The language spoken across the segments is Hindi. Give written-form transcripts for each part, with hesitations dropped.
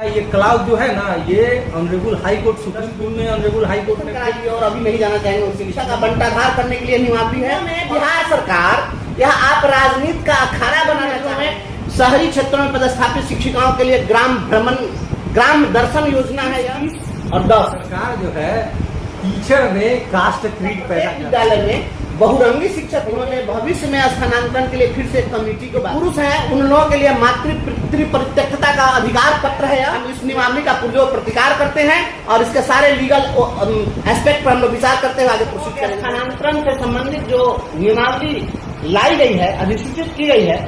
ये क्लाउड जो है ना, ये honourable high court supreme court में ऑनरेबल हाई कोर्ट में और अभी नहीं जाना चाहेंगे उसकी दिशा का बंटाधार करने के लिए नियमावली है। बिहार सरकार यह आप राजनीति का अखाड़ा बनाना चाहे। शहरी क्षेत्रों में पदस्थापित शिक्षिकाओं के लिए ग्राम भ्रमण, ग्राम दर्शन योजना है यह। और 10 सरकार जो है टीचर में कास्ट क्रीड पैदा विद्यालय में बहुरंगी शिक्षक, उन्होंने भविष्य में स्थानांतरण के लिए फिर से कमेटी को पुरुष हैं उन लोगों के लिए मातृ परित्यक्तता का अधिकार पत्र है। हम इस नियमावली का पुरजोर प्रतिकार करते हैं और इसके सारे लीगल एस्पेक्ट पर हम लोग विचार करते हुए आगे प्रोसीड करेंगे। स्थानांतरण से संबंधित जो नियमावली लाई गई है, अधिसूचित की गई है,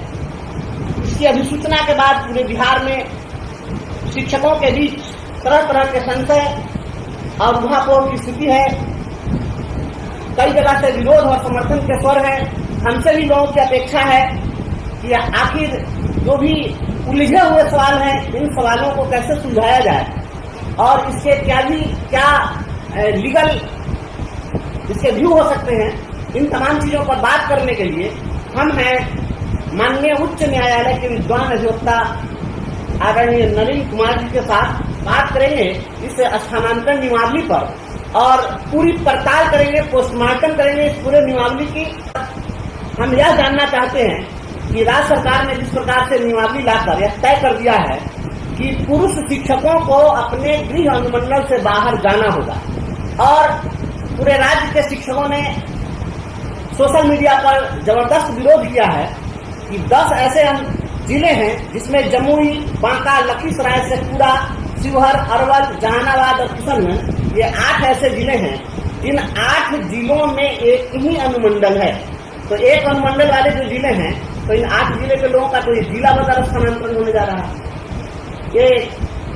इसकी अधिसूचना के बाद पूरे बिहार में शिक्षकों के बीच तरह तरह के संशय और ऊहापोह की स्थिति है। कई जगह से विरोध और समर्थन के स्वर है। हमसे भी लोगों की अपेक्षा है कि आखिर जो भी उलझे हुए सवाल हैं, इन सवालों को कैसे सुलझाया जाए और इसके क्या लीगल इसके व्यू हो सकते हैं। इन तमाम चीजों पर बात करने के लिए हम हैं माननीय उच्च न्यायालय के विद्वान अधिवक्ता आदरणीय नलिन कुमार जी के साथ बात करेंगे इस स्थानांतरण नियमावली पर और पूरी पड़ताल करेंगे, पोस्टमार्टम करेंगे इस पूरे नियमावली की। हम यह जानना चाहते हैं कि राज्य सरकार ने जिस प्रकार से नियमावली लाकर यह तय कर दिया है कि पुरुष शिक्षकों को अपने गृह अनुमंडल से बाहर जाना होगा और पूरे राज्य के शिक्षकों ने सोशल मीडिया पर जबरदस्त विरोध किया है कि 10 ऐसे जिले हैं जिसमें जमुई, बांका, लखीसराय, शेखपुरा, शिवहर, अरवल, जहानाबाद और किशनगंज, ये 8 ऐसे जिले हैं। इन 8 जिलों में एक ही अनुमंडल है। तो एक अनुमंडल वाले जो जिले हैं, तो इन 8 जिले के लोगों का तो ये जिला बदल स्थानांतरण होने जा रहा है। ये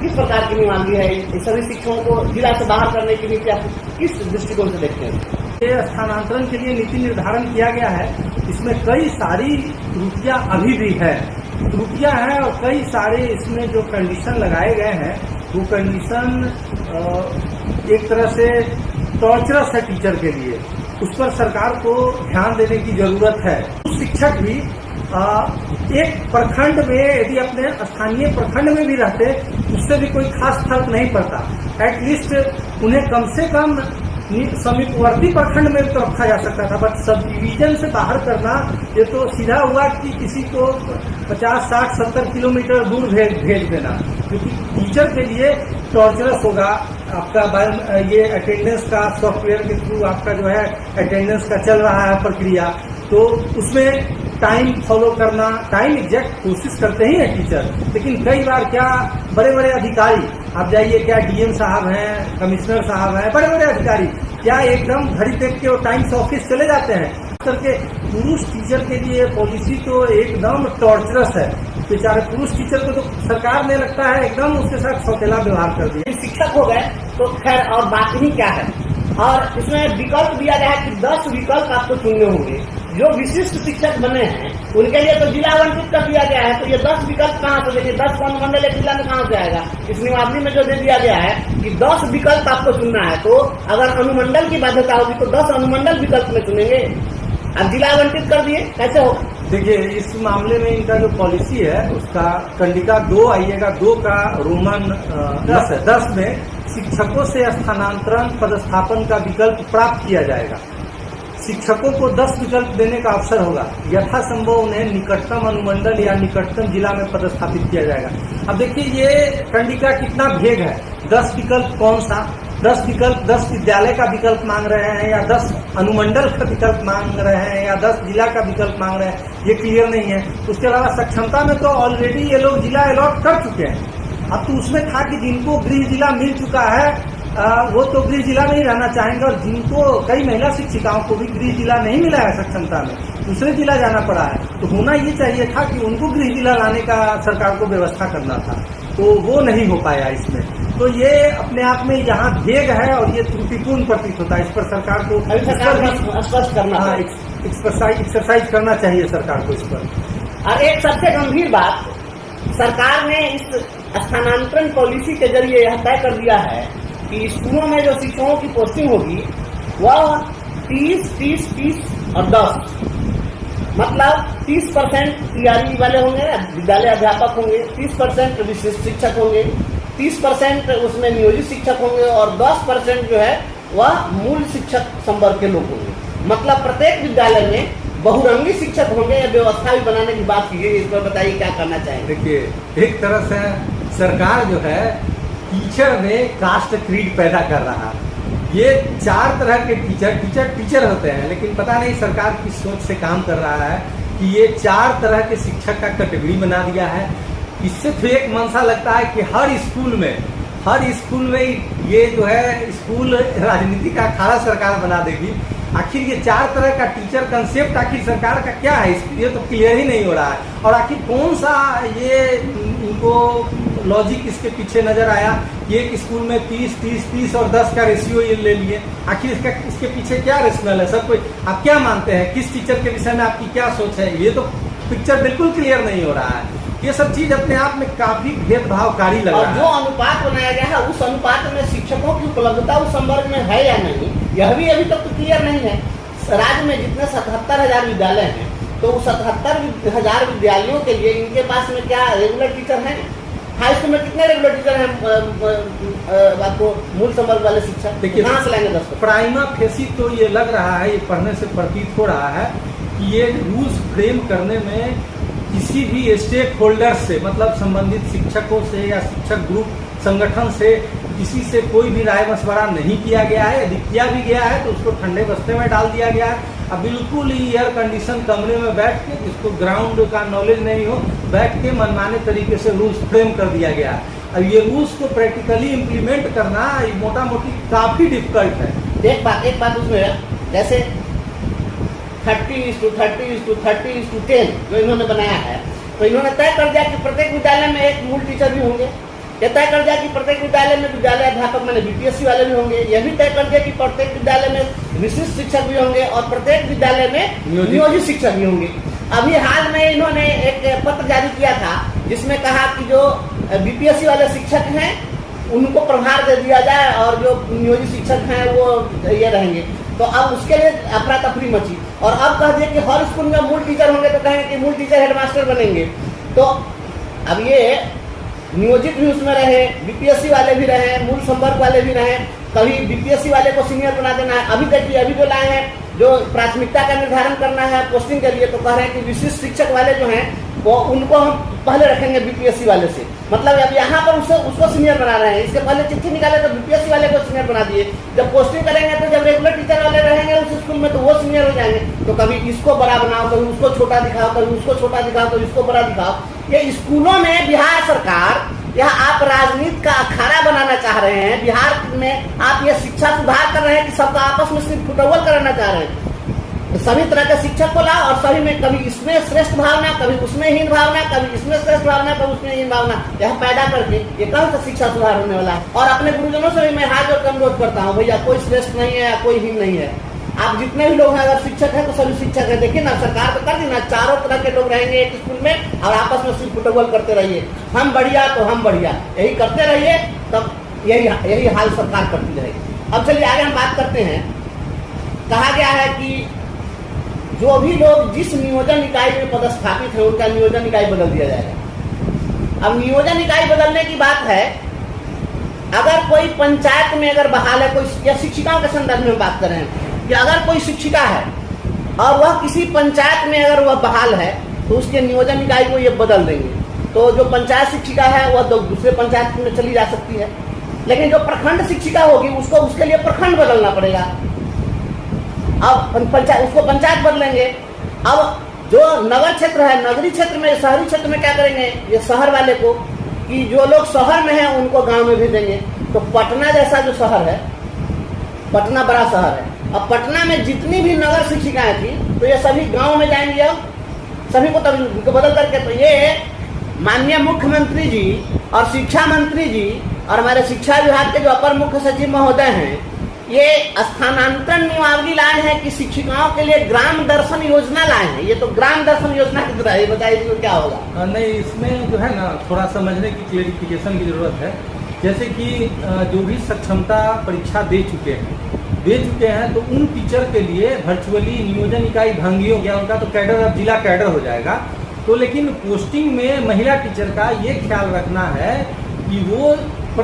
किस प्रकार की नियमावली है? ये सभी शिक्षकों को जिला से बाहर करने की नीति आप किस दृष्टिकोण से देखते हैं? ये स्थानांतरण के लिए नीति निर्धारण किया गया है। इसमें कई सारी त्रुटियां अभी भी है, त्रुटियां हैं और कई सारे इसमें जो कंडीशन लगाए गए हैं वो कंडीशन एक तरह से टॉर्चरस है टीचर के लिए। उस पर सरकार को ध्यान देने की जरूरत है। शिक्षक भी एक प्रखंड में यदि अपने स्थानीय प्रखंड में भी रहते उससे भी कोई खास फर्क नहीं पड़ता। एटलीस्ट उन्हें कम से कम समीपवर्ती प्रखंड में तो रखा जा सकता था, बट सब डिवीजन से बाहर करना ये तो सीधा हुआ कि किसी को 50, 60, 70 किलोमीटर दूर भेज देना, क्योंकि टीचर के लिए टॉर्चरस होगा। आपका ये अटेंडेंस का सॉफ्टवेयर के थ्रू आपका जो है अटेंडेंस का चल रहा है प्रक्रिया, तो उसमें टाइम फॉलो करना, टाइम एग्जैक्ट कोशिश करते ही हैं टीचर, लेकिन कई बार क्या बड़े बड़े अधिकारी, आप जाइए, क्या डीएम साहब हैं, कमिश्नर साहब हैं, बड़े बड़े अधिकारी क्या एकदम घड़ी देख के वो टाइम से ऑफिस चले जाते हैं। करके पुरुष टीचर के लिए पॉलिसी तो एकदम टॉर्चरस है। बेचारे पुरुष टीचर को तो सरकार ने लगता है एकदम उसके साथ सौतेला व्यवहार कर दिया। शिक्षक हो गए तो खैर और बात ही क्या है। और इसमें विकल्प दिया गया है कि 10 विकल्प आपको चुनने होंगे। जो विशिष्ट शिक्षक बने हैं उनके लिए तो जिला आवंटित कर दिया गया है। तो ये 10 विकल्प कहाँ से देखिए, 10 अनुमंडल एक जिला में कहाँ से आएगा? इस नियमावली में जो दे दिया गया है कि 10 विकल्प आपको चुनना है, तो अगर अनुमंडल की बाध्यता होगी तो 10 अनुमंडल विकल्प में चुनेंगे। अब जिला आवंटित कर दिए, कैसे होगा? देखिए, इस मामले में इनका जो पॉलिसी है उसका कंडिका 2 आइएगा, 2 का रोमन 10 है। 10 में शिक्षकों से स्थानांतरण पदस्थापन का विकल्प प्राप्त किया जाएगा। शिक्षकों को 10 विकल्प देने का अवसर होगा। यथासंभव उन्हें निकटतम अनुमंडल या निकटतम जिला में पदस्थापित किया जाएगा। अब देखिए ये कंडिका कितना भेग है। 10 विकल्प कौन सा? 10 विकल्प 10 विद्यालय का विकल्प मांग रहे हैं या 10 अनुमंडल का विकल्प मांग रहे हैं या 10 जिला का विकल्प मांग रहे हैं, ये क्लियर नहीं है। उसके अलावा सक्षमता में तो ऑलरेडी ये लोग जिला अलॉट कर चुके हैं। अब तो उसमें था कि जिनको गृह जिला मिल चुका है वो तो गृह जिला में ही रहना चाहेंगे, और जिनको कई महिला शिक्षिकाओं को भी गृह जिला नहीं मिला है सक्षमता में, दूसरे जिला जाना पड़ा है, तो होना ये चाहिए था कि उनको गृह जिला लाने का सरकार को व्यवस्था करना था, तो वो नहीं हो पाया इसमें। तो ये अपने आप में यहाँ भेग है और ये त्रुटिपूर्ण प्रतीत होता है। इस पर सरकार को स्पष्ट करना, एक्सरसाइज करना चाहिए सरकार को इस पर। और एक सबसे गंभीर बात, सरकार ने इस स्थानांतरण पॉलिसी के जरिए यह तय कर दिया है कि स्कूलों में जो शिक्षकों की पोस्टिंग होगी वह 30 और 10, मतलब 30% तैयारी वाले होंगे, विद्यालय अध्यापक होंगे, 30% विशिष्ट शिक्षक होंगे, 30% उसमें नियोजित शिक्षक होंगे और 10% जो है वह मूल शिक्षक संवर्ग के लोग होंगे। मतलब प्रत्येक विद्यालय में बहुरंगी शिक्षक होंगे। या व्यवस्था भी बनाने की बात की गई, इस पर बताइए क्या करना चाहेंगे। देखिए, एक तरह से सरकार जो है टीचर में कास्ट क्रीड पैदा कर रहा है। ये 4 तरह के टीचर होते हैं, लेकिन पता नहीं सरकार किस सोच से काम कर रहा है कि ये 4 तरह के शिक्षक का कैटेगरी बना दिया है। इससे तो एक मनसा लगता है कि हर स्कूल में ये जो है स्कूल राजनीति का अखाड़ा सरकार बना देगी। आखिर ये 4 तरह का टीचर कंसेप्ट आखिर सरकार का क्या है, ये तो क्लियर ही नहीं हो रहा है। और आखिर कौन सा ये इनको लॉजिक इसके पीछे नजर आया कि एक स्कूल में 30 और 10 का रेशियो ये ले लिए। आखिर इसके पीछे क्या रेशनल है? सब कोई आप क्या मानते हैं? किस टीचर के विषय में आपकी क्या सोच है? ये तो पिक्चर बिल्कुल क्लियर नहीं हो रहा है। ये सब चीज अपने आप में काफी भेदभावकारी लग रहा है। जो अनुपात बनाया गया है उस अनुपात में शिक्षकों की उपलब्धता उस संवर्ग में है या नहीं, यह भी अभी तक तो क्लियर नहीं है। राज्य में जितने 77,000 विद्यालय हैं, तो उस 77,000 विद्यालयों के लिए इनके पास में क्या रेगुलर टीचर हैं? हाई स्कूल में कितने रेगुलर टीचर हैं आपको मूल संवर्ग वाले शिक्षक? देखिए, कहाँ से लाएंगे 10? प्राइमा फेसी तो ये लग रहा है, ये पढ़ने से प्रतीत हो रहा है कि ये रूल्स फ्रेम करने में किसी भी स्टेक होल्डर से, मतलब संबंधित शिक्षकों से या शिक्षक ग्रुप संगठन से किसी से कोई भी राय मशवरा नहीं किया गया है। यदि किया भी गया है तो उसको ठंडे बस्ते में डाल दिया गया है। अब बिल्कुल ही एयर कंडीशन कमरे में बैठ के, जिसको ग्राउंड का नॉलेज नहीं हो, बैठ के मनमाने तरीके से रूल्स फ्रेम कर दिया गया है। अब ये रूल्स को प्रैक्टिकली इम्प्लीमेंट करना मोटा मोटी काफी डिफिकल्ट है। एक बात उसमें जैसे 30:30:30:10 जो इन्होंने बनाया है, तो इन्होंने तय कर दिया कि प्रत्येक विद्यालय में एक मूल टीचर भी होंगे। यह तय कर दिया कि प्रत्येक विद्यालय में विद्यालय अध्यापक माने बीपीएससी वाले भी होंगे। यह भी तय कर दिया कि प्रत्येक विद्यालय में विशिष्ट शिक्षक भी होंगे और प्रत्येक विद्यालय में नियोजित शिक्षक भी होंगे। अभी हाल में इन्होंने एक पत्र जारी किया था जिसमें कहा कि जो बीपीएससी वाले शिक्षक हैं उनको प्रभार दे दिया जाए और जो नियोजित शिक्षक हैं वो ये रहेंगे। तो अब उसके लिए अफरा तफरी मची और अब कह दिया कि हर स्कूल में मूल टीचर होंगे, तो कहेंगे कि मूल टीचर हेडमास्टर बनेंगे। तो अब ये नियोजित भी उसमें रहे, बीपीएससी वाले भी रहे, मूल संवर्ग वाले भी रहे। कभी बीपीएससी वाले को सीनियर बना देना है। अभी देखिए, अभी जो लाए हैं, जो प्राथमिकता का निर्धारण करना है पोस्टिंग के लिए, तो कह रहे हैं कि विशिष्ट शिक्षक वाले जो हैं वो उनको हम पहले रखेंगे बीपीएससी वाले से। मतलब अब यहाँ पर उसको सीनियर बना रहे हैं। इसके पहले चिट्ठी निकाले तो बीपीएससी वाले को सीनियर बना दिए। जब पोस्टिंग करेंगे तो जब रेगुलर टीचर वाले रहेंगे उस स्कूल में तो वो सीनियर हो जाएंगे। तो कभी इसको बड़ा बनाओ, कभी उसको छोटा दिखाओ, कभी उसको छोटा दिखाओ, कभी इसको बड़ा दिखाओ। ये स्कूलों में बिहार सरकार यह आप राजनीति का अखाड़ा बनाना चाह रहे हैं। बिहार में आप ये शिक्षा सुधार कर रहे हैं कि सबका आपस में सिर्फ फुटबॉल कराना चाह रहे हैं। सभी तरह के शिक्षक को लाओ और सभी में कभी इसमें श्रेष्ठ भावना, कभी उसमें हीन भावना, कभी इसमें श्रेष्ठ भावना, कभी उसमें हीन भावना, यह पैदा करके ये कौन सा शिक्षा सुधार होने वाला है। और अपने गुरुजनों से भी मैं हाथ जोड़ कर अनुरोध करता हूँ, भैया कोई श्रेष्ठ नहीं है, कोई हीन नहीं है। आप जितने भी लोग हैं, अगर शिक्षक है तो सभी शिक्षक है। देखिए ना, सरकार तो कर दी ना, 4 तरह के लोग रहेंगे एक स्कूल में और आपस में सिर्फ फुटबॉल करते रहिए। हम बढ़िया तो हम बढ़िया, यही करते रहिए, तब यही हाल सरकार करती रहेगी। अब चलिए आगे हम बात करते हैं। कहा गया है कि जो भी लोग जिस नियोजन इकाई में पदस्थापित है उनका नियोजन इकाई बदल दिया जाएगा। अब नियोजन इकाई बदलने की बात है, अगर कोई पंचायत में अगर बहाल है कोई, या शिक्षिकाओं के संदर्भ में बात कर रहे हैं कि अगर कोई शिक्षिका है और वह किसी पंचायत में अगर वह बहाल है तो उसके नियोजन इकाई को ये बदल देंगे। तो जो पंचायत शिक्षिका है वह दूसरे पंचायत में चली जा सकती है, लेकिन जो प्रखंड शिक्षिका होगी उसको उसके लिए प्रखंड बदलना पड़ेगा। अब उसको पंचायत बदलेंगे। अब जो नगर क्षेत्र है, नगरीय क्षेत्र में, शहरी क्षेत्र में क्या करेंगे, ये शहर वाले को कि जो लोग शहर में हैं उनको गांव में भेजेंगे। तो पटना जैसा जो शहर है, पटना बड़ा शहर है, अब पटना में जितनी भी नगर शिक्षिकाएं थी तो ये सभी गांव में जाएंगी। अब सभी को तब बदल करके, तो ये माननीय मुख्यमंत्री जी और शिक्षा मंत्री जी और हमारे शिक्षा विभाग के जो अपर मुख्य सचिव महोदय हैं, ये स्थानांतरण नियमावली लाए हैं कि शिक्षिकाओं के लिए ग्राम दर्शन योजना लाए हैं। ये तो ग्राम दर्शन योजना की तरह है, बताइए इसमें क्या होगा। नहीं, इसमें जो है ना थोड़ा समझने की क्लेरिफिकेशन की जरूरत है। जैसे कि जो भी सक्षमता परीक्षा दे चुके हैं तो उन टीचर के लिए वर्चुअली नियोजन इकाई भंगी हो गया, उनका तो कैडर अब जिला कैडर हो जाएगा। तो लेकिन पोस्टिंग में महिला टीचर का ये ख्याल रखना है कि वो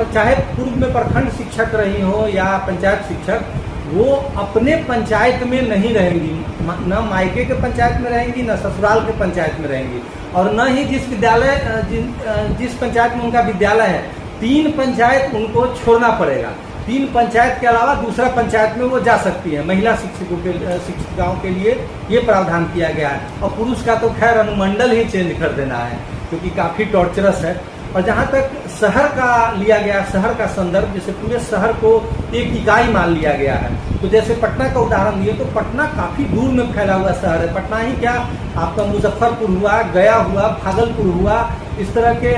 चाहे पूर्व में प्रखंड शिक्षक रही हो या पंचायत शिक्षक, वो अपने पंचायत में नहीं रहेंगी, न मायके के पंचायत में रहेंगी, न ससुराल के पंचायत में रहेंगी, और न ही जिस पंचायत में उनका विद्यालय है, 3 पंचायत उनको छोड़ना पड़ेगा। 3 पंचायत के अलावा दूसरा पंचायत में वो जा सकती है। महिला शिक्षिकाओं के लिए ये प्रावधान किया गया है। और पुरुष का तो खैर अनुमंडल ही चेंज कर देना है, क्योंकि काफ़ी टॉर्चरस है। और जहाँ तक शहर का लिया गया, शहर का संदर्भ, जैसे पूरे शहर को एक इकाई मान लिया गया है। तो जैसे पटना का उदाहरण दिए, तो पटना काफ़ी दूर में फैला हुआ शहर है। पटना ही क्या, आपका मुजफ्फरपुर हुआ, गया हुआ, भागलपुर हुआ, इस तरह के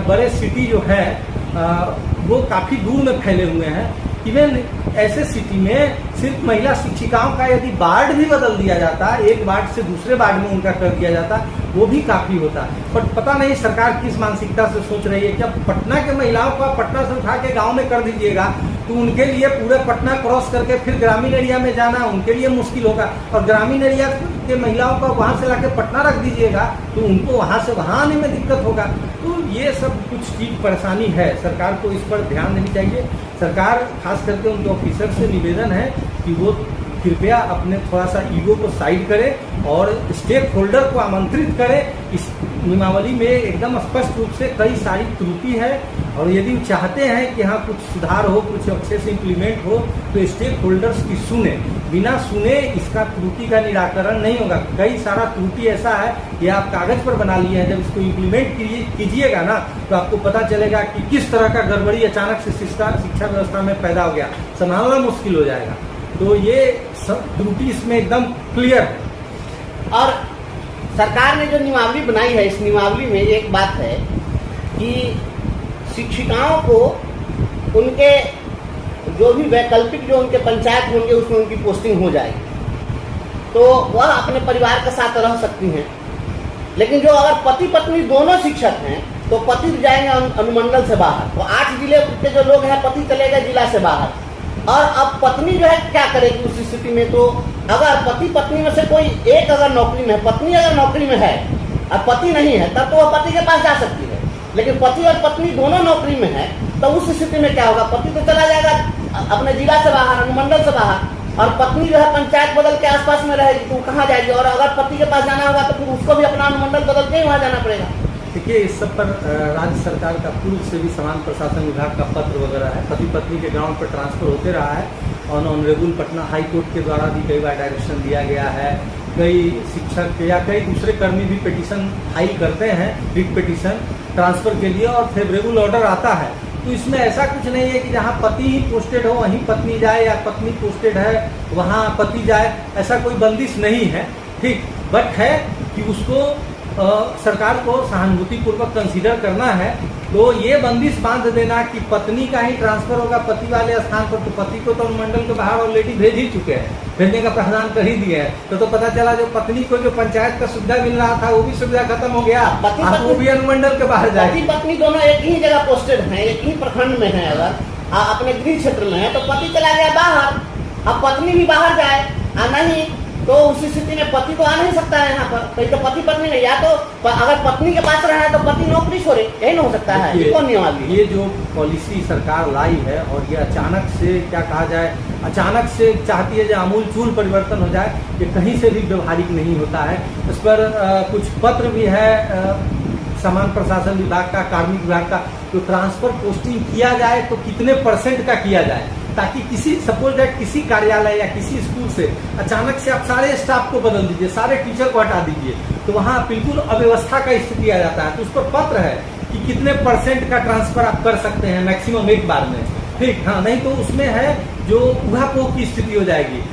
बड़े सिटी जो है वो काफ़ी दूर में फैले हुए हैं। इवन ऐसे सिटी में सिर्फ महिला शिक्षिकाओं का यदि वार्ड भी बदल दिया जाता, एक वार्ड से दूसरे वार्ड में उनका कर दिया जाता, वो भी काफ़ी होता। पर पता नहीं सरकार किस मानसिकता से सोच रही है कि अब पटना के महिलाओं को पटना से उठा के गाँव में कर दीजिएगा तो उनके लिए पूरे पटना क्रॉस करके फिर ग्रामीण एरिया में जाना उनके लिए मुश्किल होगा, और ग्रामीण एरिया के महिलाओं को वहाँ से लाके पटना रख दीजिएगा तो उनको वहाँ से वहाँ आने में दिक्कत होगा। तो ये सब कुछ चीज परेशानी है, सरकार को इस पर ध्यान देनी चाहिए। सरकार खास करके उनके ऑफिसर से निवेदन है कि वो कृपया अपने थोड़ा सा ईगो को साइड करें और स्टेक होल्डर को आमंत्रित करें। इस नियमावली में एकदम स्पष्ट रूप से कई सारी त्रुटि है, और यदि चाहते हैं कि हाँ कुछ सुधार हो, कुछ अच्छे से इम्प्लीमेंट हो, तो स्टेक होल्डर्स की सुने। बिना सुने इसका त्रुटि का निराकरण नहीं होगा। कई सारा त्रुटि ऐसा है कि आप कागज पर बना लिए हैं, जब इसको इम्प्लीमेंट कीजिएगा ना तो आपको पता चलेगा कि किस तरह का गड़बड़ी अचानक से शिक्षा व्यवस्था में पैदा हो गया, संभालना मुश्किल हो जाएगा। तो ये सब त्रुटि इसमें एकदम क्लियर है। और सरकार ने जो नियमावली बनाई है, इस नियमावली में एक बात है कि शिक्षिकाओं को उनके जो भी वैकल्पिक जो उनके पंचायत होंगे उसमें उनकी पोस्टिंग हो जाएगी, तो वह अपने परिवार के साथ रह सकती हैं। लेकिन जो अगर पति पत्नी दोनों शिक्षक हैं तो पति जाएंगे अनुमंडल से बाहर, तो 8 जिले के जो लोग हैं पति चले गए जिला से बाहर। और अब पत्नी जो है क्या करेगी उस स्थिति में? तो अगर पति पत्नी में से कोई एक अगर नौकरी में है, पत्नी अगर नौकरी में है और पति नहीं है, तब तो वह पति के पास जा सकती है। लेकिन पति और पत्नी दोनों नौकरी में है तो उस स्थिति में क्या होगा? पति तो चला जाएगा अपने जिला से बाहर, अनुमंडल से बाहर, और पत्नी जो है पंचायत बदल के आसपास में रहेगी तो कहाँ जाएगी? और अगर पति के पास जाना होगा तो फिर उसको भी अपना अनुमंडल बदल के ही वहाँ जाना पड़ेगा। देखिए, इस सब पर राज्य सरकार का पूर्व से भी समान प्रशासन विभाग का पत्र वगैरह है। पति पत्नी के ग्राउंड पर ट्रांसफर होते रहा है, और ऑनरेबल पटना हाई कोर्ट के द्वारा भी कई बार डायरेक्शन दिया गया है। कई शिक्षक या कई दूसरे कर्मी भी पिटीशन फाइल करते हैं, रिट पिटीशन ट्रांसफर के लिए, और फेवरेबल ऑर्डर आता है। तो इसमें ऐसा कुछ नहीं है कि जहाँ पति ही पोस्टेड हो वहीं पत्नी जाए, या पत्नी पोस्टेड है वहाँ पति जाए, ऐसा कोई बंदिश नहीं है। ठीक, बट है कि उसको सरकार को सहानुभूतिपूर्वक कंसीडर करना है। तो ये बंदिश बांध देना कि पत्नी का ही ट्रांसफर होगा पति वाले स्थान पर, तो पति को तो मंडल के बाहर ऑलरेडी भेज ही चुके हैं, भेजने का प्रावधान कर ही दिए हैं। तो पता चला जो पत्नी को जो पंचायत का सुविधा मिल रहा था वो भी सुविधा खत्म हो गया, वो भी अनुमंडल के बाहर जाए। पति पत्नी दोनों एक ही जगह पोस्टेड हैं, एक ही प्रखंड में है, अगर अपने गृह क्षेत्र में है तो पति चला गया बाहर, अब पत्नी भी बाहर जाए, नहीं तो उस स्थिति में पति तो आ नहीं सकता है यहाँ पर। कहीं तो पति पत्नी नहीं, या तो अगर पत्नी के पास रहा है तो पति नौकरी छोड़े, यही ना हो सकता है। ये कौन नियम? ये जो पॉलिसी सरकार लाई है, और ये अचानक से क्या कहा जाए, अचानक से चाहती है जो आमूल चूल परिवर्तन हो जाए, ये कहीं से भी व्यवहारिक नहीं होता है। इस पर कुछ पत्र भी है समान प्रशासन विभाग का, कार्मिक विभाग का, तो ट्रांसफर पोस्टिंग किया जाए तो कितने % का किया जाए, ताकि किसी सपोज दैट किसी कार्यालय या किसी स्कूल से अचानक से आप सारे स्टाफ को बदल दीजिए, सारे टीचर को हटा दीजिए, तो वहाँ बिल्कुल अव्यवस्था का स्थिति आ जाता है। तो उस पर पत्र है कि कितने % का ट्रांसफर आप कर सकते हैं मैक्सिमम एक बार में। ठीक, हाँ, नहीं तो उसमें है जो ऊहापोह की स्थिति हो जाएगी।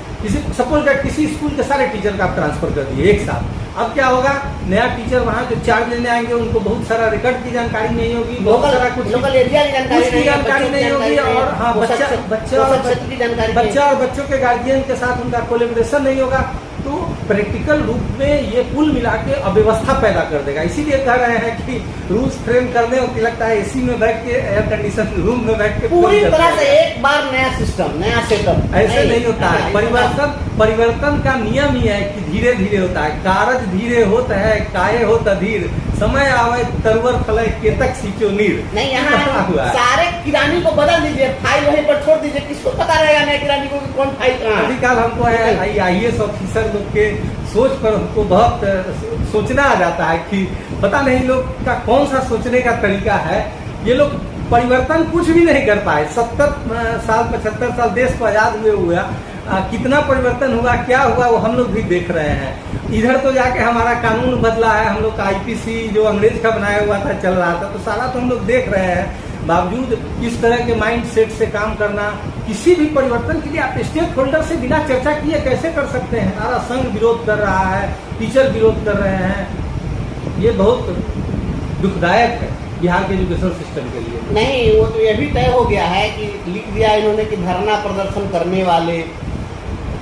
सपोज दैट किसी स्कूल के सारे टीचर का आप ट्रांसफर कर दिए एक साथ, अब क्या होगा? नया टीचर वहाँ जो चार्ज लेने आएंगे उनको बहुत सारा रिकॉर्ड की जानकारी नहीं होगी, बहुत सारा कुछ लोकल एरिया की जानकारी नहीं होगी, और हाँ बच्चा और बच्चों के गार्जियन के साथ उनका कोलेबोरेशन नहीं होगा। तो प्रैक्टिकल रूप में ये कुल मिला के अव्यवस्था पैदा कर देगा। इसीलिए कह रहे हैं कि रूल्स फ्रेम करने होती लगता है एसी में बैठ के, एयर कंडीशन रूम में बैठ के पूरी तरह से एक बार नया सिस्टम, नया सेटअप। ऐसे नहीं होता है। परिवर्तन का नियम ही है कि धीरे धीरे होता है। कारज धीरे होता है, काये होत अधीर, समय आवे तरवर फले केतक सींचो नीर। नहीं, हुआ यहाँ है। सारे किरानी को बदल दीजिए, फाइल वहीं पर छोड़ दीजिए, किसको पता रहेगा नए किरानी को कि कौन फाइल कहाँ है? अभी कल हमको है IAS ऑफिसर लोग के सोच पर हमको बहुत सोचना आ जाता है कि पता नहीं लोग का कौन सा सोचने का तरीका है। ये लोग परिवर्तन कुछ भी नहीं कर पाए। 70 साल 75 साल देश को आजाद हुए कितना परिवर्तन हुआ, क्या हुआ, वो हम लोग भी देख रहे हैं। इधर तो जाके हमारा कानून बदला है, हम लोग का IPC जो अंग्रेज का बनाया हुआ था चल रहा था, तो सारा तो हम लोग देख रहे हैं। बावजूद इस तरह के माइंड सेट से काम करना, किसी भी परिवर्तन के लिए आप स्टेक होल्डर से बिना चर्चा किए कैसे कर सकते हैं? सारा संघ विरोध कर रहा है, टीचर विरोध कर रहे हैं। ये बहुत दुखदायक है बिहार के एजुकेशन सिस्टम के लिए। नहीं, वो तो ये भी तय हो गया है कि लिख दिया इन्होंने कि धरना प्रदर्शन करने वाले,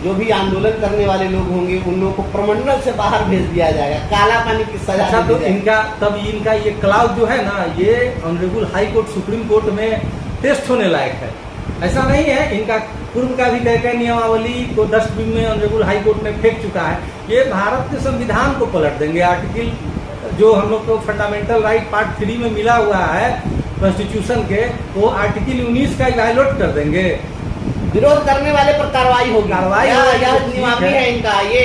जो भी आंदोलन करने वाले लोग होंगे उन लोगों को प्रमंडल से बाहर भेज दिया जाएगा, काला पानी की सजा। अच्छा, तो इनका ये क्लाउज जो है ना, ये honourable high court supreme court में टेस्ट होने लायक है। ऐसा नहीं है, इनका पूर्व का भी कई नियमावली को डस्टबिन में ऑनरेबल हाई कोर्ट ने फेंक चुका है। ये भारत के संविधान को पलट देंगे। आर्टिकल जो हम लोग को फंडामेंटल राइट पार्ट 3 में मिला हुआ है कॉन्स्टिट्यूशन के, वो आर्टिकल 19 का वायलेट कर देंगे। विरोध करने वाले पर कार्रवाई होगी। यह नियमावली है इनका, ये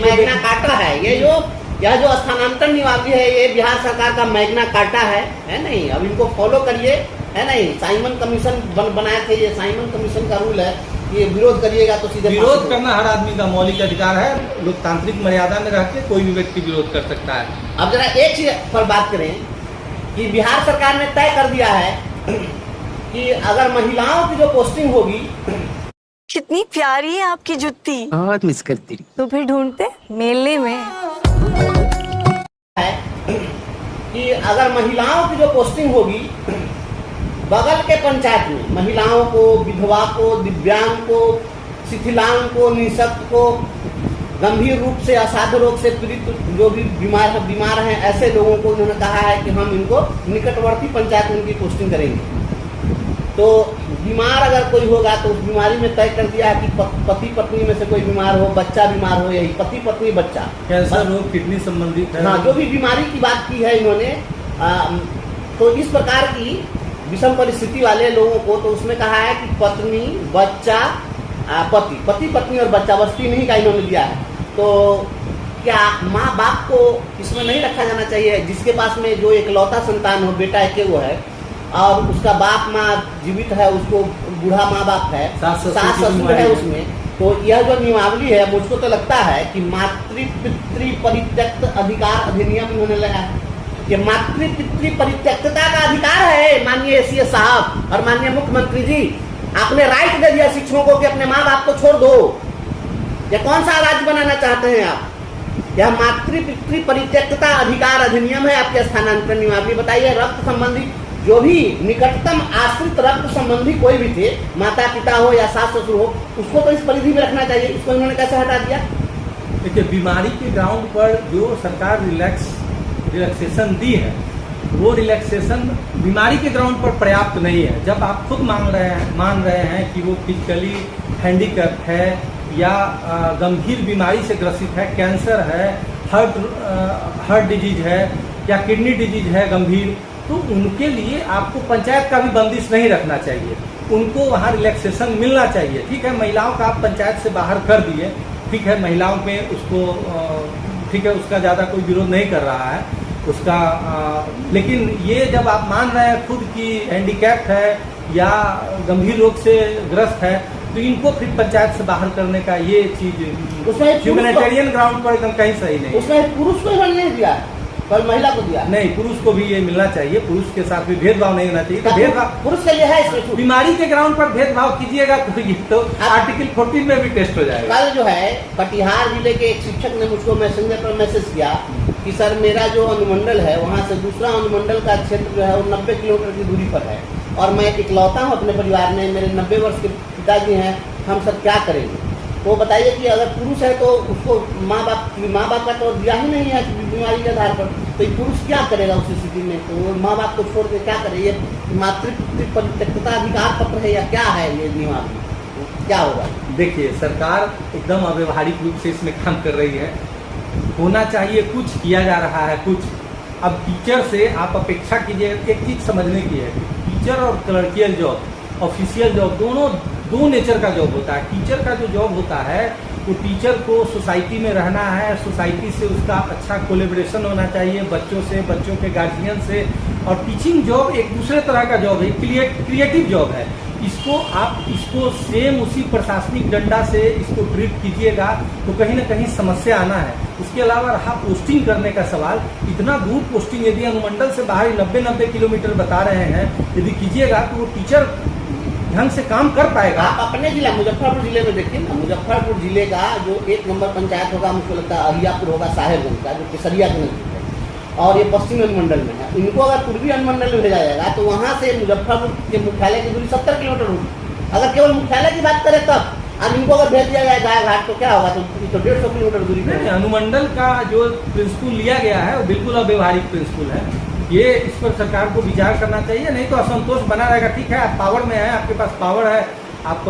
मैग्ना कार्टा है। यह जो स्थानांतरण नियमावली है, ये बिहार सरकार का मैग्ना कार्टा है नहीं? अब इनको फॉलो करिए, है नहीं? साइमन कमीशन बनाए थे, ये साइमन कमीशन का रूल है, ये विरोध करिएगा तो सीधे विरोध करना हर आदमी का मौलिक अधिकार है। लोकतांत्रिक मर्यादा में रह के कोई भी व्यक्ति विरोध कर सकता है। अब जरा एक चीज पर बात करें कि बिहार सरकार ने तय कर दिया है कि अगर महिलाओं की जो पोस्टिंग होगी। कितनी प्यारी है आपकी जुत्ती, बहुत मिस करती रही। तो फिर ढूंढते मेले में है कि अगर महिलाओं की जो पोस्टिंग होगी बगल के पंचायत में, महिलाओं को, विधवा को, दिव्यांग को, शिथिलांग को, निःशक्त को, गंभीर रूप से असाध्य रोग से पीड़ित जो भी बीमार हैं, ऐसे लोगों को उन्होंने कहा है कि हम इनको निकटवर्ती पंचायत में उनकी पोस्टिंग करेंगे। तो बीमार अगर कोई होगा तो उस बीमारी में तय कर दिया है कि पति पत्नी में से कोई बीमार हो, बच्चा बीमार हो, यही पति पत्नी बच्चा, कैंसर रोग, किडनी संबंधित है। हाँ, जो भी बीमारी की बात की है इन्होंने, तो इस प्रकार की विषम परिस्थिति वाले लोगों को, तो उसमें कहा है कि पत्नी, बच्चा, पति पत्नी और बच्चा, बस 3 ही का इन्होंने दिया है। तो क्या माँ बाप को इसमें नहीं रखा जाना चाहिए? जिसके पास में जो इकलौता संतान हो, बेटा एक वो है, और उसका बाप माँ जीवित है, उसको बूढ़ा माँ बाप है, सास ससुर है उसमें, तो यह जो नियमावली है, मुझको तो लगता है कि मातृ पितृ परित्यक्त अधिकार अधिनियम इन्होंने लगाया कि मातृ पितृ परित्यक्तता का अधिकार है। माननीय एसीएस साहब और माननीय मुख्यमंत्री जी, आपने राइट दे दिया शिक्षकों को कि अपने माँ बाप को छोड़ दो। या कौन सा राज्य बनाना चाहते हैं आप? यह मातृ पितृ परित्यक्तता अधिकार अधिनियम है आपके स्थानांतरण नियमावली। बताइए, रक्त संबंधी जो भी निकटतम आश्रित रक्त संबंधी कोई भी थे, माता पिता हो या सास ससुर हो, उसको तो इस परिधि में रखना चाहिए। इसको इन्होंने कैसे हटा दिया? देखिए, बीमारी के ग्राउंड पर जो सरकार रिलैक्सेशन दी है, वो रिलैक्सेशन बीमारी के ग्राउंड पर पर्याप्त नहीं है। जब आप खुद मान रहे हैं कि वो फिजिकली हैंडीकैप है या गंभीर बीमारी से ग्रसित है, कैंसर है, हार्ट डिजीज है या किडनी डिजीज है गंभीर, तो उनके लिए आपको पंचायत का भी बंदिश नहीं रखना चाहिए। उनको वहाँ रिलैक्सेशन मिलना चाहिए। ठीक है, महिलाओं का आप पंचायत से बाहर कर दिए, ठीक है, महिलाओं में उसको ठीक है, उसका ज़्यादा कोई विरोध नहीं कर रहा है उसका, लेकिन ये जब आप मान रहे हैं खुद की हैंडीकैप्ड है या गंभीर रोग से ग्रस्त है, तो इनको फिर पंचायत से बाहर करने का ये चीज उसमें ह्यूमैनिटेरियन ग्राउंड पर एकदम कहीं सही नहीं। उसमें पुरुष को इन्होंने नहीं दिया, पर महिला को दिया। नहीं, पुरुष को भी ये मिलना चाहिए, पुरुष के साथ भी भेदभाव नहीं होना चाहिए। तो भेदभाव पुरुष के लिए है इसमें। बीमारी के ग्राउंड पर भेदभाव कीजिएगा तो आर्टिकल 14 में भी टेस्ट हो जाएगा। कल जो है कटिहार जिले के एक शिक्षक ने मुझको मैसेंजर पर मैसेज किया कि सर, मेरा जो अनुमंडल है वहाँ से दूसरा अनुमंडल का क्षेत्र जो है वो 90 किलोमीटर की दूरी पर है, और मैं इकलौता हूँ अपने परिवार में, मेरे 90 वर्ष के पिताजी हैं, हम सब क्या करेंगे? तो बताइए कि अगर पुरुष है तो उसको माँ बाप का तो दिया ही नहीं है बीमारी के आधार पर, तो पुरुष क्या करेगा उस स्थिति में? तो माँ बाप को छोड़ के क्या करे? ये मातृ परित्यक्तता अधिकार पत्र है या क्या है ये नियमावली? क्या होगा? देखिए, सरकार एकदम अव्यवहारिक रूप से इसमें काम कर रही है। होना चाहिए कुछ, किया जा रहा है कुछ। अब टीचर से आप अपेक्षा कीजिए, एक चीज समझने की है, टीचर और क्लर्कियल जॉब, ऑफिशियल जॉब, दोनों दो नेचर का जॉब होता है। टीचर का जो जॉब होता है वो टीचर को सोसाइटी में रहना है, सोसाइटी से उसका अच्छा कोलेब्रेशन होना चाहिए, बच्चों से, बच्चों के गार्जियन से। और टीचिंग जॉब एक दूसरे तरह का जॉब है, क्रिएटिव जॉब है। इसको सेम उसी प्रशासनिक डंडा से इसको ट्रीट कीजिएगा तो कहीं ना कहीं समस्या आना है। उसके अलावा रहा पोस्टिंग करने का सवाल, इतना दूर पोस्टिंग यदि अनुमंडल से बाहर 90 किलोमीटर बता रहे हैं, यदि कीजिएगा तो वो टीचर ढंग से काम कर पाएगा। आप अपने जिला मुजफ्फरपुर जिले में देखिए ना, मुजफ्फरपुर जिले का जो 1 नंबर पंचायत होगा, मुझको लगता है अहियापुर होगा, साहेबगंज का, जो केसरिया के नजदीक है, और ये पश्चिमी अनुमंडल में है। इनको अगर पूर्वी अनुमंडल में भेजा जाएगा तो वहाँ से मुजफ्फरपुर के मुख्यालय की दूरी 70 किलोमीटर होगी। अगर केवल मुख्यालय की बात करें तब, अब इनको अगर भेज दिया जाए गायघाट तो क्या होगा, तो 150 किलोमीटर दूरी पर। अनुमंडल का जो प्रिंसिपल लिया गया है वो बिल्कुल अव्यवहारिक प्रिंसिपल है। ये इस पर सरकार को विचार करना चाहिए, नहीं तो असंतोष बना रहेगा। ठीक है, आप पावर में है, आपके पास पावर है, आप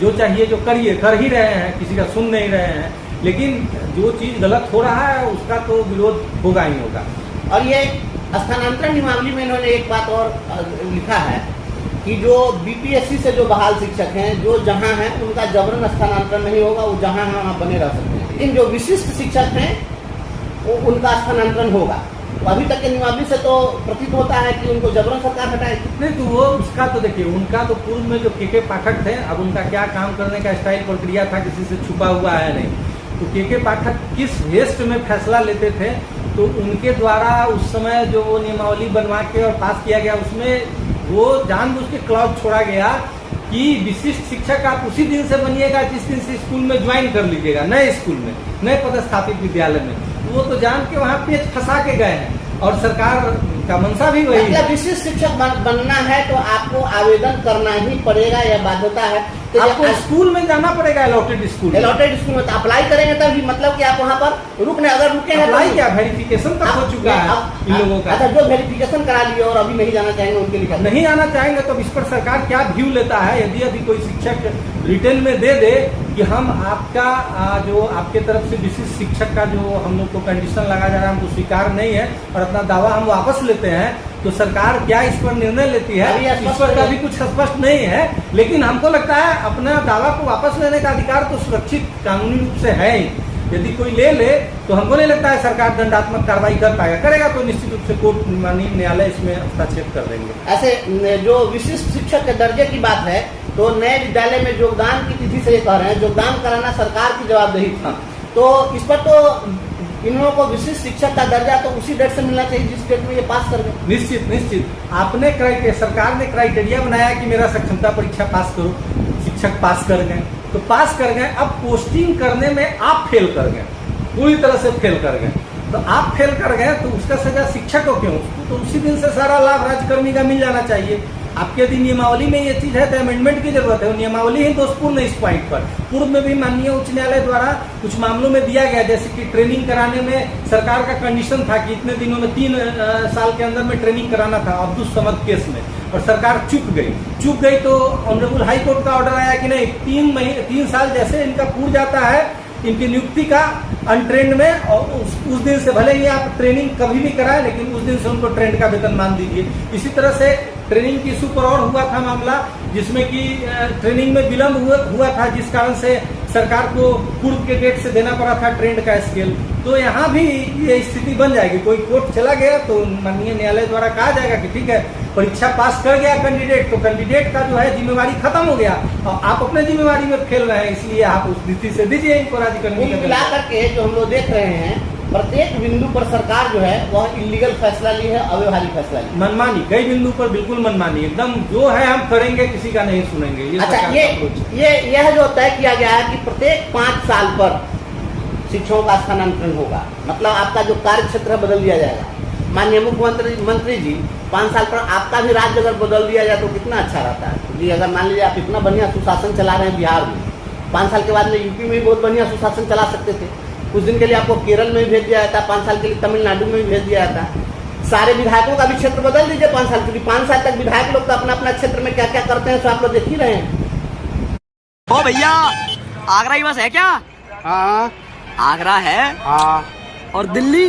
जो चाहिए जो करिए, कर ही रहे हैं, किसी का सुन नहीं रहे हैं, लेकिन जो चीज गलत हो रहा है उसका तो विरोध होगा ही होगा। और ये स्थानांतरण नियमावली में इन्होंने एक बात और लिखा है कि जो बीपीएससी से जो बहाल शिक्षक हैं, जो जहां हैं उनका जबरन स्थानांतरण नहीं होगा, वो जहां हैं वहां बने रह सकते हैं। लेकिन जो विशिष्ट शिक्षक हैं वो उनका स्थानांतरण होगा। तो अभी तक के नियमावली से तो प्रतीत होता है कि उनको जबरन सरकार हटाएगी। नहीं तो वो उसका तो देखिए, उनका तो पूर्व में जो के पाठक थे, अब उनका क्या काम करने का स्टाइल प्रक्रिया था किसी से छुपा हुआ है नहीं। तो के पाठक किस हेस्ट में फैसला लेते थे, तो उनके द्वारा उस समय जो वो नियमावली बनवा के और पास किया गया, उसमें वो जानबूझ के क्लॉज छोड़ा गया कि विशिष्ट शिक्षक आप उसी दिन से बनिएगा जिस दिन से स्कूल में ज्वाइन कर लीजिएगा, नए स्कूल में, नए पदस्थापित विद्यालय में। वो तो जान के वहाँ पेच फंसा के गए हैं, और सरकार का मंशा भी वही है। मतलब विशिष्ट शिक्षक बनना है तो आपको आवेदन करना ही पड़ेगा, यह बाध्यता है। तो आपको स्कूल में जाना पड़ेगा, अलॉटेड स्कूल में तो अप्लाई करेंगे तभी, मतलब कि आप वहाँ पर रुकने, अगर रुके हैं अप्लाई क्या, वेरिफिकेशन तक हो चुका है इन लोगों का। अच्छा, जो वेरिफिकेशन करा लिए और अभी नहीं जाना चाहेंगे उनके लिए नहीं आना चाहेंगे तो इस पर सरकार क्या व्यू लेता है। यदि अभी कोई शिक्षक रिटर्न में दे दे कि हम आपका जो आपके तरफ से विशिष्ट शिक्षक का जो हम लोग को कंडीशन लगा जा रहा है हमको स्वीकार नहीं है और अपना दावा हम वापस लेते हैं, तो सरकार क्या इस पर निर्णय लेती है, इस पर कभी कुछ स्पष्ट नहीं है। लेकिन हमको लगता है अपना दावा को वापस लेने का अधिकार तो सुरक्षित कानूनी रूप से है ही। यदि कोई ले ले तो हमको नहीं लगता है सरकार दंडात्मक कार्रवाई कर पाएगा, करेगा तो निश्चित रूप से कोर्ट माननीय न्यायालय इसमें हस्तक्षेप कर देंगे। ऐसे जो विशिष्ट शिक्षक के दर्जे की बात है, तो नए विद्यालय में योगदान की तिथि से ये कह रहे हैं, योगदान कराना सरकार की जवाबदेही थी। तो इस पर तो इन लोगों को विशिष्ट शिक्षक का दर्जा तो उसी डेट से मिलना चाहिए जिस डेट में ये पास कर गए। निश्चित आपने सरकार ने क्राइटेरिया बनाया कि मेरा सक्षमता परीक्षा पास करो, शिक्षक पास कर गए तो पास कर गए। अब पोस्टिंग करने में आप फेल कर गए, पूरी तरह से फेल कर गए, तो आप फेल कर गए तो उसका सजा शिक्षक को क्यों? तो उसी दिन से सारा लाभ राज्यकर्मी का मिल जाना चाहिए। आपके यदि नियमावली में ये चीज है तो अमेंडमेंट की जरूरत है। वो नियमावली ही दोषपूर्ण है इस पॉइंट पर। पूर्व में भी माननीय उच्च न्यायालय द्वारा कुछ मामलों में दिया गया, जैसे कि ट्रेनिंग कराने में सरकार का कंडीशन था कि इतने दिनों में 3 साल के अंदर में ट्रेनिंग कराना था अब्दुल समद केस में, और सरकार चूक गई तो ऑनरेबल हाई कोर्ट का ऑर्डर आया कि नहीं, 3 साल जैसे इनका पूर्ण जाता है इनकी नियुक्ति का अनट्रेंड में, और उस दिन से भले ही आप ट्रेनिंग कभी भी कराएं लेकिन उस दिन से उनको ट्रेंड का वेतन मान दीजिए। इसी तरह से ट्रेनिंग की इशू पर और हुआ था मामला, जिसमें कि ट्रेनिंग में विलम्ब हुआ था, जिस कारण से सरकार को पूर्व के डेट से देना पड़ा था ट्रेंड का स्केल। तो यहाँ भी ये स्थिति बन जाएगी। कोई कोर्ट चला गया तो माननीय न्यायालय द्वारा कहा जाएगा कि ठीक है, परीक्षा पास कर गया कैंडिडेट, तो कैंडिडेट का जो है जिम्मेवारी खत्म हो गया और आप अपने जिम्मेवारी में फेल रहे हैं, इसलिए आप उस नीति से दीजिए इनको राज्यकर्मी। मिला करके जो हम लोग देख रहे हैं, प्रत्येक बिंदु पर सरकार जो है वह इलीगल फैसला ली है, अव्यवहारिक फैसला ली, मनमानी, कई बिंदु पर बिल्कुल मनमानी, एकदम जो है हम करेंगे, किसी का नहीं सुनेंगे। अच्छा, यह जो तय किया गया है कि प्रत्येक 5 साल पर शिक्षकों का स्थानांतरण होगा, मतलब आपका जो कार्य क्षेत्र बदल दिया जाएगा। माननीय मुख्यमंत्री जी 5 साल पर आपका भी राज्य अगर बदल दिया जाए तो कितना अच्छा रहता है जी। अगर मान लीजिए आप इतना बढ़िया सुशासन चला रहे हैं बिहार में, 5 साल के बाद में यूपी में भी बहुत बढ़िया सुशासन चला सकते थे। कुछ दिन के लिए आपको केरल में भी भेज दिया जाता, 5 साल के लिए तमिलनाडु में भी भेज दिया जाता। सारे विधायकों का भी क्षेत्र बदल दीजिए 5 साल के लिए। 5 साल तक विधायक लोग तो अपना अपना क्षेत्र में क्या क्या करते हैं तो आप लोग देख ही रहे हैं। ओ भैया, आगरा ही बस है क्या? हाँ, आगरा है। हाँ। और दिल्ली?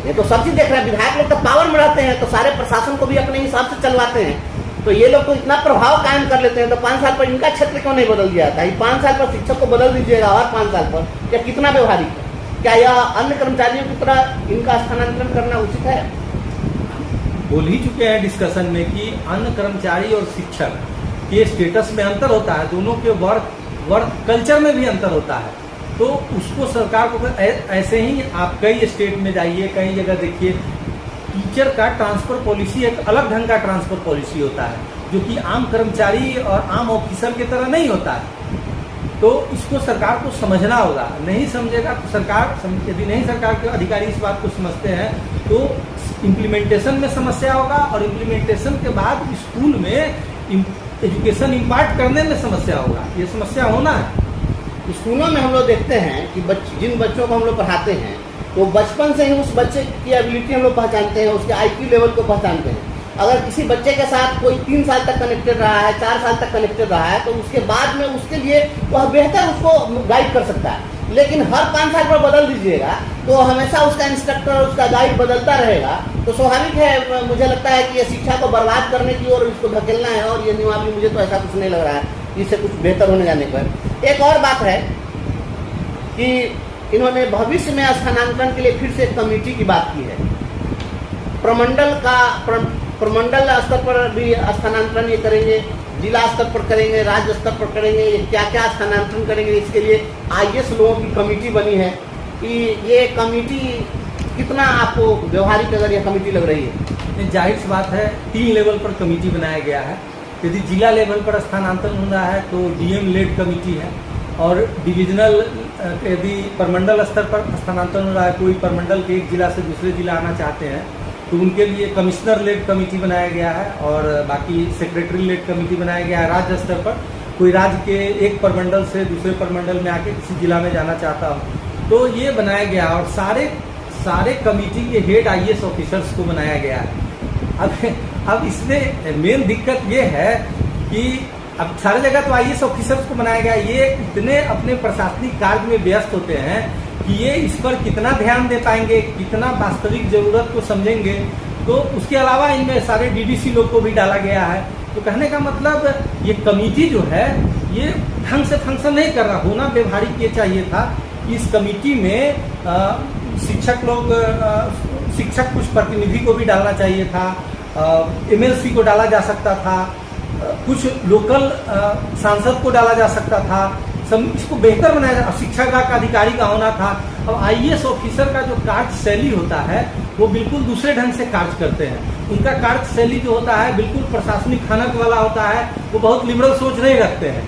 ये तो सब चीज देख रहे हैं। विधायक लोग तो पावर में रहते हैं, तो सारे प्रशासन को भी अपने हिसाब से चलवाते हैं। तो ये लोग तो इतना प्रभाव कायम कर लेते हैं, तो 5 साल पर इनका क्षेत्र क्यों नहीं बदल दिया था? 5 साल पर शिक्षक को बदल दीजिएगा और 5 साल पर, या कितना व्यवहारिक है? क्या यह अन्य कर्मचारियों की तरह इनका स्थानांतरण करना उचित है? बोल ही चुके हैं डिस्कशन में कि अन्य कर्मचारी और शिक्षक के स्टेटस में अंतर होता है, दोनों के वर्क कल्चर में भी अंतर होता है। तो उसको सरकार को ऐसे ही आप कई स्टेट में जाइए, कई जगह देखिए, टीचर का ट्रांसफर पॉलिसी एक अलग ढंग का ट्रांसफर पॉलिसी होता है, जो कि आम कर्मचारी और आम ऑफिसर की तरह नहीं होता है। तो इसको सरकार को समझना होगा, नहीं समझेगा तो यदि नहीं सरकार के अधिकारी इस बात को समझते हैं तो इम्प्लीमेंटेशन में समस्या होगा, और इम्प्लीमेंटेशन के बाद स्कूल में एजुकेशन इम्पार्ट करने में समस्या होगा। ये समस्या होना है। स्कूलों में हम लोग देखते हैं कि जिन बच्चों को हम लोग पढ़ाते हैं, तो बचपन से ही उस बच्चे की एबिलिटी हम लोग पहचानते हैं, उसके IQ लेवल को पहचानते हैं। अगर किसी बच्चे के साथ कोई 3 साल तक कनेक्टेड रहा है, 4 साल तक कनेक्टेड रहा है, तो उसके बाद में उसके लिए वह बेहतर उसको गाइड कर सकता है। लेकिन हर 5 साल पर बदल दीजिएगा तो हमेशा उसका इंस्ट्रक्टर, उसका गाइड बदलता रहेगा, तो स्वाभाविक है, मुझे लगता है कि ये शिक्षा को बर्बाद करने की ओर इसको धकेलना है। और ये नियमावली मुझे तो ऐसा कुछ नहीं लग रहा है इससे कुछ बेहतर होने जाने पर। एक और बात है कि इन्होंने भविष्य में स्थानांतरण के लिए फिर से एक कमेटी की बात की है। प्रमंडल स्तर पर भी स्थानांतरण ये करेंगे, जिला स्तर पर करेंगे, राज्य स्तर पर करेंगे, क्या क्या स्थानांतरण करेंगे। इसके लिए IAS लोगों की कमेटी बनी है कि ये कमेटी कितना आपको व्यवहारिक अगर ये कमेटी लग रही है? जाहिर सी बात है, 3 लेवल पर कमेटी बनाया गया है। यदि जिला लेवल पर स्थानांतरण हो रहा है तो DM लेड कमेटी है, और डिविजनल यदि परमंडल स्तर पर स्थानांतरण हो रहा है, कोई परमंडल के एक जिला से दूसरे जिला आना चाहते हैं तो उनके लिए कमिश्नर लेड कमेटी बनाया गया है, और बाकी सेक्रेटरी लेड कमेटी बनाया गया है। राज्य स्तर पर कोई राज्य के एक परमंडल से दूसरे परमंडल में आके किसी जिला में जाना चाहता हो तो ये बनाया गया, और सारे कमेटी के हेड IAS ऑफिसर्स को बनाया गया है। अब इसमें मेन दिक्कत ये है कि अब सारी जगह तो IAS ऑफिसर्स को बनाया गया, ये इतने अपने प्रशासनिक कार्य में व्यस्त होते हैं कि ये इस पर कितना ध्यान दे पाएंगे, कितना वास्तविक जरूरत को समझेंगे। तो उसके अलावा इनमें सारे DDC लोग को भी डाला गया है। तो कहने का मतलब ये कमेटी जो है ये ढंग से फंक्शन नहीं कर रहा, होना व्यवहारिक ये चाहिए था। इस कमेटी में शिक्षक कुछ प्रतिनिधि को भी डालना चाहिए था, MLC को डाला जा सकता था, कुछ लोकल सांसद को डाला जा सकता था, इसको बेहतर बनाया, शिक्षा का अधिकारी का होना था। अब IAS ऑफिसर का जो कार्य शैली होता है वो बिल्कुल दूसरे ढंग से कार्य करते हैं। उनका कार्य शैली जो होता है बिल्कुल प्रशासनिक खनक वाला होता है, वो बहुत लिबरल सोच नहीं रखते हैं,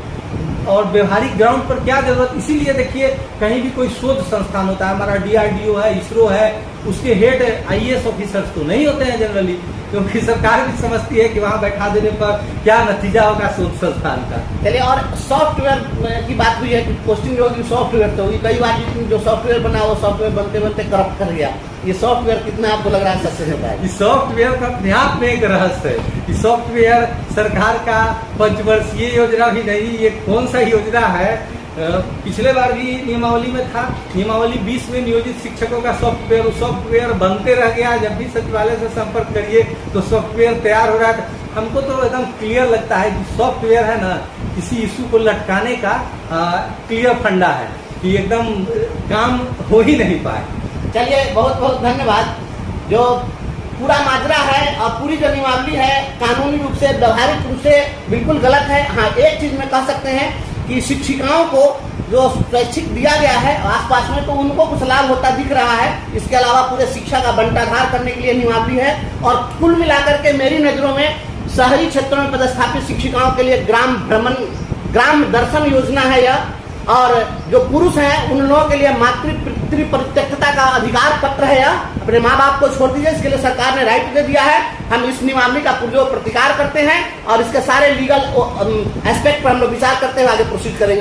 और व्यवहारिक ग्राउंड पर क्या जरूरत। इसीलिए देखिए, कहीं भी कोई शोध संस्थान होता है, हमारा DRDO है, ISRO है, उसके हेड IAS ऑफिसर्स तो नहीं होते हैं जनरली, क्योंकि सरकार भी समझती है कि वहाँ बैठा देने पर क्या नतीजा होगा शोध संस्थान का। चलिए, और सॉफ्टवेयर की बात हुई है कि पोस्टिंग जो होगी सॉफ्टवेयर तो होगी। कई बार जो सॉफ्टवेयर बना वो सॉफ्टवेयर बनते बनते करप्ट कर गया। ये सॉफ्टवेयर कितना आपको लग रहा है सक्सेस होता है? इस सॉफ्टवेयर का अपने आप में एक रहस्य है। इस सॉफ्टवेयर सरकार का 5 वर्षीय योजना भी नहीं, ये कौन सा योजना है? पिछले बार भी नियमावली में था, नियमावली 20 में नियोजित शिक्षकों का सॉफ्टवेयर बनते रह गया। जब भी सचिवालय से संपर्क करिए तो सॉफ्टवेयर तैयार हो रहा है। हमको तो एकदम क्लियर लगता है कि सॉफ्टवेयर है ना, किसी इशू को लटकाने का क्लियर फंडा है कि एकदम काम हो ही नहीं पाए। चलिए, बहुत बहुत धन्यवाद। जो पूरा माजरा है और पूरी जो नियमावली है कानूनी रूप से, व्यवहारिक रूप से बिल्कुल गलत है। हाँ, एक चीज में कह सकते हैं कि शिक्षिकाओं को जो स्वैच्छिक दिया गया है आसपास में, तो उनको कुछ लाभ होता दिख रहा है। इसके अलावा पूरे शिक्षा का बंटाधार करने के लिए नियमावली है। और कुल मिलाकर के मेरी नजरों में शहरी क्षेत्रों में पदस्थापित शिक्षिकाओं के लिए ग्राम दर्शन योजना है यह। और जो पुरुष हैं उन लोगों के लिए मातृ परित्यक्तता का अधिकार पत्र है यह। अपने माँ बाप को छोड़ दीजिए, इसके लिए सरकार ने राइट दे दिया है। हम इस नियमावली का पुरजोर प्रतिकार करते हैं और इसके सारे लीगल एस्पेक्ट पर हम लोग विचार करते हुए आगे प्रोसीड करेंगे।